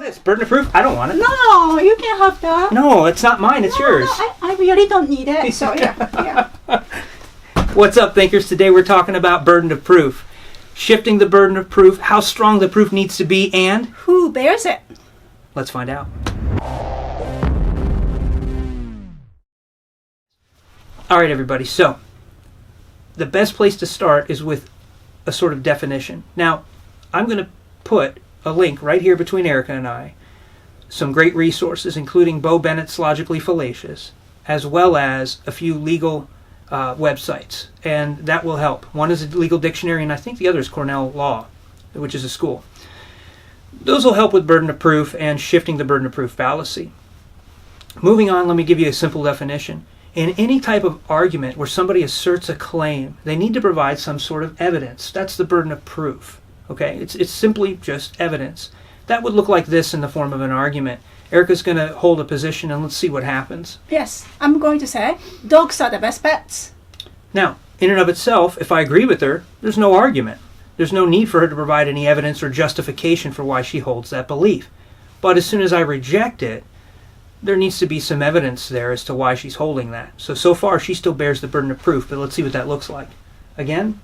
this. Burden of proof? I don't want it. No, you can have that. No, it's not mine. It's yours. No, I really don't need it. So yeah. What's up, thinkers? Today we're talking about burden of proof. Shifting the burden of proof, how strong the proof needs to be, and who bears it? Let's find out. All right, everybody. So, the best place to start is with a sort of definition. Now, I'm going to put a link right here between Erika and I, some great resources, including Bo Bennett's Logically Fallacious, as well as a few legal websites, and that will help. One is a legal dictionary, and I think the other is Cornell Law, which is a school. Those will help with burden of proof and shifting the burden of proof fallacy. Moving on, let me give you a simple definition. In any type of argument where somebody asserts a claim, they need to provide some sort of evidence. That's the burden of proof. Okay? It's simply just evidence. That would look like this in the form of an argument. Erika's going to hold a position, and let's see what happens. Yes, I'm going to say dogs are the best pets. Now, in and of itself, if I agree with her, there's no argument. There's no need for her to provide any evidence or justification for why she holds that belief. But as soon as I reject it, there needs to be some evidence there as to why she's holding that. So far, she still bears the burden of proof, but let's see what that looks like. Again?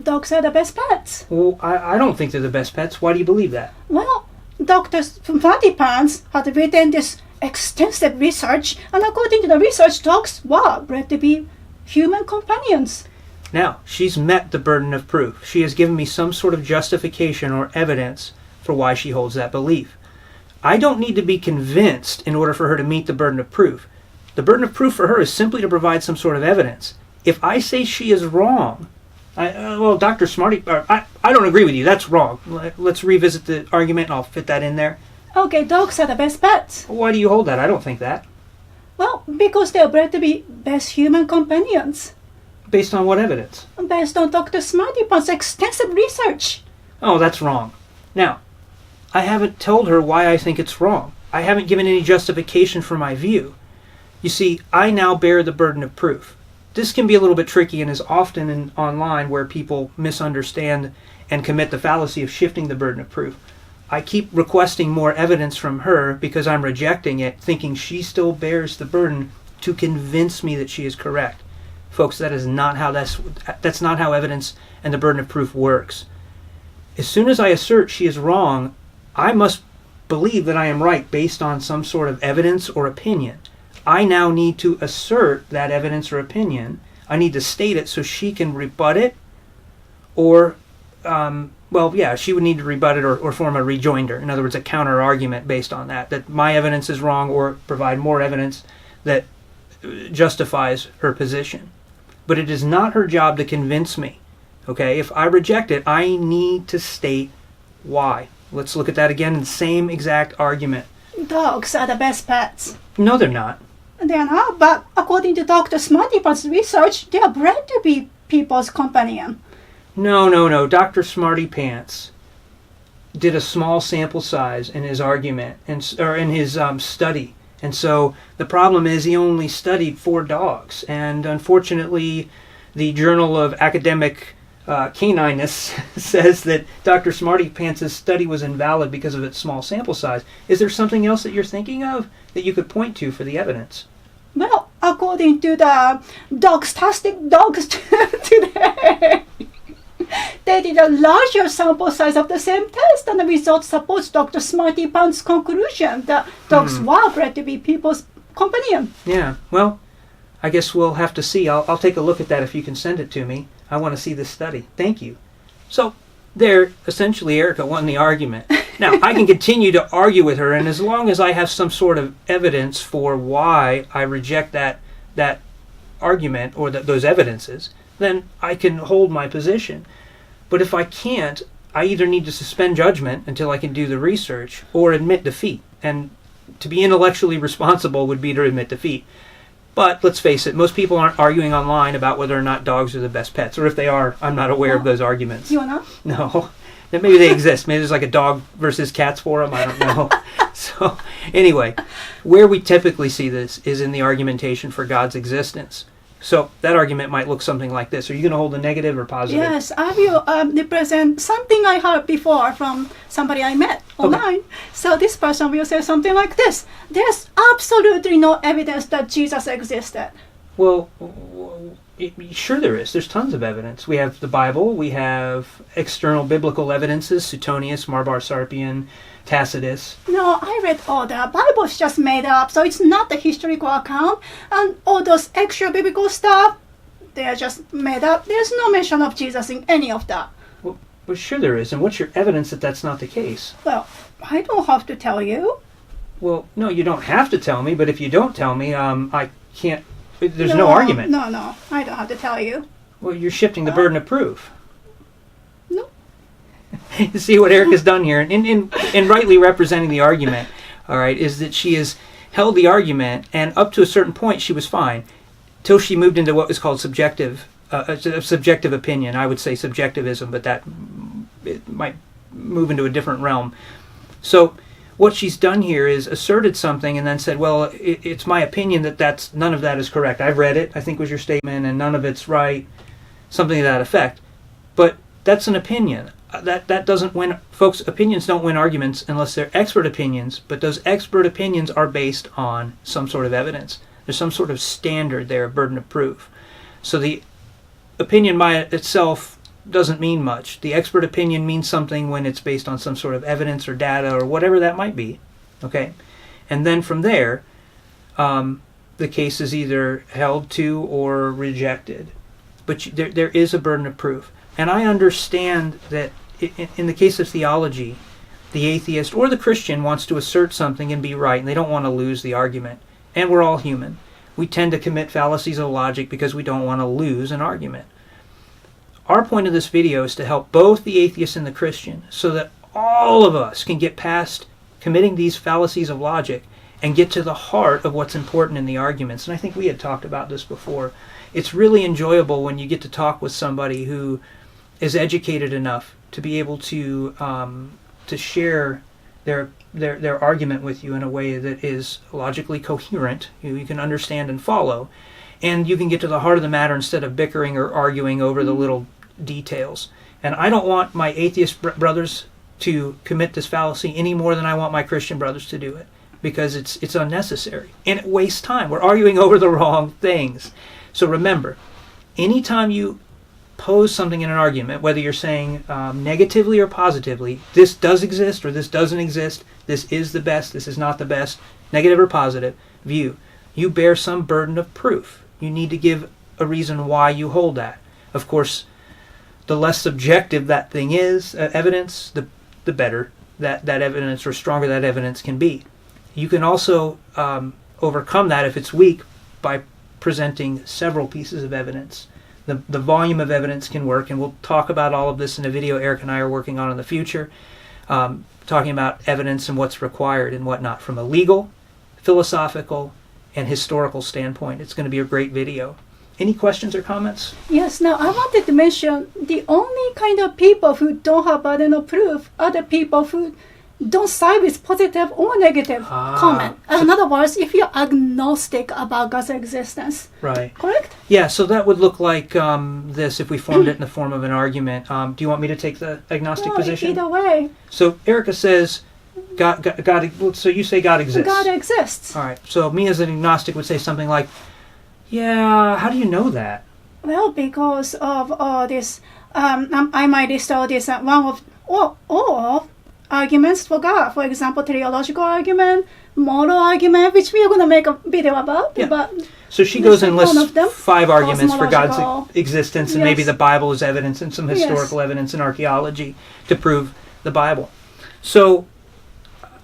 Dogs are the best pets. Well, I don't think they're the best pets. Why do you believe that? Well, Dr. Funny Pants had written this extensive research, and according to the research, dogs were bred to be human companions. Now, she's met the burden of proof. She has given me some sort of justification or evidence for why she holds that belief. I don't need to be convinced in order for her to meet the burden of proof. The burden of proof for her is simply to provide some sort of evidence. If I say she is wrong, Dr. Smarty, I don't agree with you. That's wrong. Let's revisit the argument, and I'll fit that in there. Okay, dogs are the best pets. Why do you hold that? I don't think that. Well, because they're bred to be best human companions. Based on what evidence? Based on Dr. Smarty Pants' extensive research. Oh, that's wrong. Now, I haven't told her why I think it's wrong. I haven't given any justification for my view. You see, I now bear the burden of proof. This can be a little bit tricky and is often online where people misunderstand and commit the fallacy of shifting the burden of proof. I keep requesting more evidence from her because I'm rejecting it, thinking she still bears the burden to convince me that she is correct. Folks, that's not how evidence and the burden of proof works. As soon as I assert she is wrong, I must believe that I am right based on some sort of evidence or opinion. I now need to assert that evidence or opinion. I need to state it so she can rebut it, or, she would need to rebut it or form a rejoinder. In other words, a counter-argument based on that my evidence is wrong, or provide more evidence that justifies her position. But it is not her job to convince me. Okay, if I reject it, I need to state why. Let's look at that again in the same exact argument. Dogs are the best pets. No, they're not. They are not, but according to Dr. Smarty Pants' research, they are bred to be people's companion. No. Dr. Smarty Pants did a small sample size in his argument, or in his study. And so the problem is he only studied 4 dogs. And unfortunately, the Journal of Academic Canineness says that Dr. Smarty Pants' study was invalid because of its small sample size. Is there something else that you're thinking of that you could point to for the evidence? Well, according to the Dogstastic Dogs today, they did a larger sample size of the same test, and the result supports Dr. Smarty Pants' conclusion that dogs were bred to be people's companion. Yeah, well, I guess we'll have to see. I'll take a look at that if you can send it to me. I want to see this study. Thank you. So, there, essentially, Erika won the argument. Now, I can continue to argue with her, and as long as I have some sort of evidence for why I reject that argument or those evidences, then I can hold my position. But if I can't, I either need to suspend judgment until I can do the research or admit defeat. And to be intellectually responsible would be to admit defeat. But let's face it, most people aren't arguing online about whether or not dogs are the best pets. Or if they are, I'm not aware of those arguments. You are not? No. Maybe they exist. Maybe there's like a dog versus cats forum. I don't know. So anyway, where we typically see this is in the argumentation for God's existence. So that argument might look something like this. Are you going to hold a negative or positive? Yes, I will represent something I heard before from somebody I met online. So this person will say something like this. There's absolutely no evidence that Jesus existed. Well, sure there is. There's tons of evidence. We have the Bible. We have external biblical evidences, Suetonius, Marbar Sarpian, Tacitus. No, I read all that. Bible's just made up, so it's not the historical account. And all those extra biblical stuff, they are just made up. There's no mention of Jesus in any of that. Well, sure there is. And what's your evidence that that's not the case? Well, I don't have to tell you. Well, no, you don't have to tell me, but if you don't tell me, I can't... There's no argument. No, I don't have to tell you. Well, you're shifting the burden of proof. No. You see what Erika's done here, in rightly representing the argument, all right, is that she has held the argument, and up to a certain point she was fine, till she moved into what was called subjective opinion. I would say subjectivism, but that it might move into a different realm. So what she's done here is asserted something and then said, well, it's my opinion that none of that is correct. I've read it, I think was your statement, and none of it's right, something to that effect. But that's an opinion. That doesn't win. Folks, opinions don't win arguments unless they're expert opinions, but those expert opinions are based on some sort of evidence. There's some sort of standard there, burden of proof. So the opinion by itself doesn't mean much. The expert opinion means something when it's based on some sort of evidence or data or whatever that might be. Okay? And then from there, the case is either held to or rejected. But there is a burden of proof. And I understand that in the case of theology, the atheist or the Christian wants to assert something and be right, and they don't want to lose the argument. And we're all human. We tend to commit fallacies of logic because we don't want to lose an argument. Our point of this video is to help both the atheist and the Christian so that all of us can get past committing these fallacies of logic and get to the heart of what's important in the arguments. And I think we had talked about this before. It's really enjoyable when you get to talk with somebody who is educated enough to be able to share their argument with you in a way that is logically coherent, you can understand and follow, and you can get to the heart of the matter instead of bickering or arguing over the little details. And I don't want my atheist brothers to commit this fallacy any more than I want my Christian brothers to do it, because it's unnecessary and it wastes time. We're arguing over the wrong things. So remember, anytime you pose something in an argument, whether you're saying negatively or positively, this does exist or this doesn't exist, this is the best, this is not the best, negative or positive view, you bear some burden of proof. You need to give a reason why you hold that. Of course, the less subjective that thing is, evidence, the better that evidence or stronger that evidence can be. You can also overcome that if it's weak by presenting several pieces of evidence. The volume of evidence can work, and we'll talk about all of this in a video Eric and I are working on in the future, talking about evidence and what's required and whatnot from a legal, philosophical, and historical standpoint. It's going to be a great video. Any questions or comments? Yes, now I wanted to mention the only kind of people who don't have burden of proof are the people who don't side with positive or negative comment. In other words, if you're agnostic about God's existence. Right. Correct? Yeah, so that would look like this if we formed it in the form of an argument. Do you want me to take the agnostic position? Either way. So Erika says, God, so you say God exists. God exists. All right, so me as an agnostic would say something like, yeah, how do you know that? Well, because of all this, I might list all this one of all arguments for God. For example, teleological argument, moral argument, which we are going to make a video about. Yeah. But so she goes and lists 5 arguments for God's Cosmological. existence, and maybe the Bible is evidence and some historical evidence and archaeology to prove the Bible. So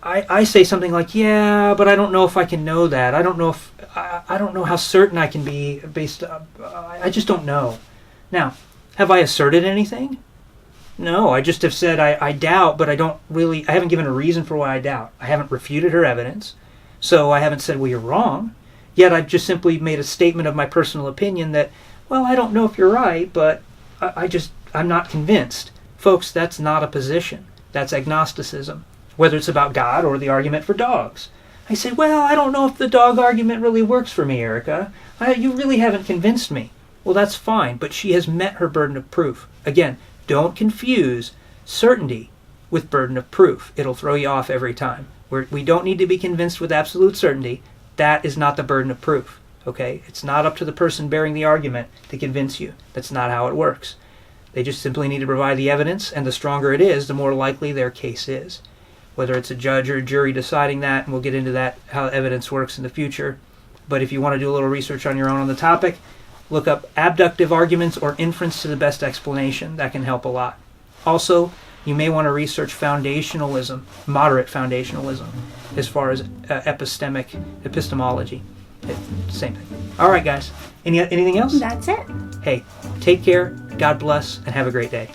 I say something like, yeah, but I don't know if I can know that. I don't know how certain I can be based on, I just don't know. Now, have I asserted anything? No, I just have said I doubt, but I haven't given a reason for why I doubt. I haven't refuted her evidence, so I haven't said, well, you're wrong. Yet I've just simply made a statement of my personal opinion that, well, I don't know if you're right, but I'm not convinced. Folks, that's not a position. That's agnosticism, whether it's about God or the argument for dogs. I say, well, I don't know if the dog argument really works for me, Erika. You really haven't convinced me. Well, that's fine, but she has met her burden of proof. Again, don't confuse certainty with burden of proof. It'll throw you off every time. We don't need to be convinced with absolute certainty. That is not the burden of proof. Okay? It's not up to the person bearing the argument to convince you. That's not how it works. They just simply need to provide the evidence, and the stronger it is, the more likely their case is. Whether it's a judge or a jury deciding that, and we'll get into that, how evidence works in the future. But if you want to do a little research on your own on the topic, look up abductive arguments or inference to the best explanation. That can help a lot. Also, you may want to research foundationalism, moderate foundationalism, as far as epistemology. Same thing. All right, guys. Anything else? That's it. Hey, take care, God bless, and have a great day.